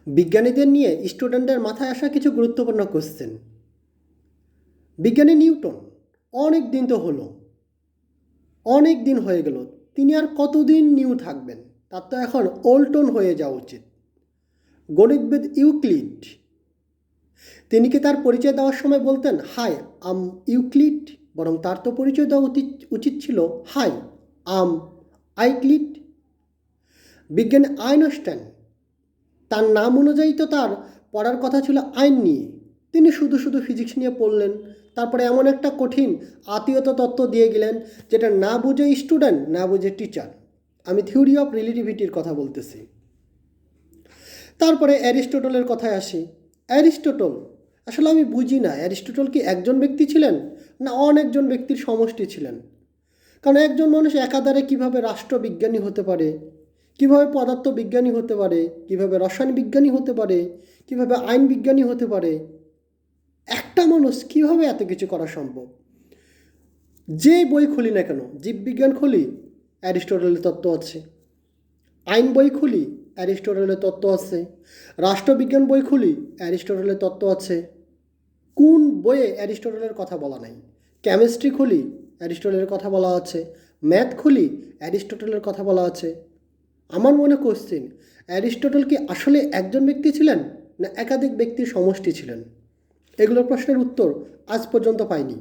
বিজ্ঞানীদের নিয়ে স্টুডেন্টদের মাথায় আসা কিছু গুরুত্বপূর্ণ কোশ্চেন। বিজ্ঞানী নিউটন অনেক দিন তো হলো, অনেক দিন হয়ে গেল, তিনি আর কতদিন নিউ থাকবেন? তার তো এখন ওল্টন হয়ে যাওয়া উচিত। গণিতবিদ ইউক্লিড, তিনি কি তার পরিচয় দেওয়ার সময় বলতেন হাই আম ইউক্লিড? বরং তার তো পরিচয় দেওয়া উচিত ছিল হাই আম আইক্লিড। বিজ্ঞানী আইনস্টাইন, তার নাম অনুযায়ী তো তার পড়ার কথা ছিল আইন নিয়ে, তিনি শুধু শুধু ফিজিক্স নিয়ে পড়লেন। তারপরে এমন একটা কঠিন আত্মীয়তা তত্ত্ব দিয়ে গেলেন যেটা না বুঝে স্টুডেন্ট, না বুঝে টিচার। আমি থিওরি অফ রিলেটিভিটির কথা বলতেছি। তারপরে অ্যারিস্টটলের কথায় আসি। অ্যারিস্টটল, আসলে আমি বুঝি না অ্যারিস্টটল কি একজন ব্যক্তি ছিলেন না অনেকজন ব্যক্তির সমষ্টি ছিলেন? কারণ একজন মানুষ একাধারে কিভাবে রাষ্ট্রবিজ্ঞানী হতে পারে, কিভাবে পদার্থবিজ্ঞানী হতে পারে, কিভাবে রসায়ন বিজ্ঞানী হতে পারে, কিভাবে আইন বিজ্ঞানী হতে পারে? একটা মানুষ কিভাবে এত কিছু করা সম্ভব? যে বই খুলি না কেন, জীববিজ্ঞান খুলি অ্যারিস্টটলের তত্ত্ব আছে, আইন বই খুলি অ্যারিস্টটলের তত্ত্ব আছে, রাষ্ট্রবিজ্ঞান বই খুলি অ্যারিস্টটলের তত্ত্ব আছে। কোন বইয়ে অ্যারিস্টটলের কথা বলা নাই? কেমিস্ট্রি খুলি অ্যারিস্টটলের কথা বলা আছে, ম্যাথ খুলি অ্যারিস্টটলের কথা বলা আছে। আমার মনে কোশ্চেন, অ্যারিস্টটল কি আসলে একজন ব্যক্তি ছিলেন না একাধিক ব্যক্তির সমষ্টি ছিলেন? এগুলোর প্রশ্নের উত্তর আজ পর্যন্ত পাইনি।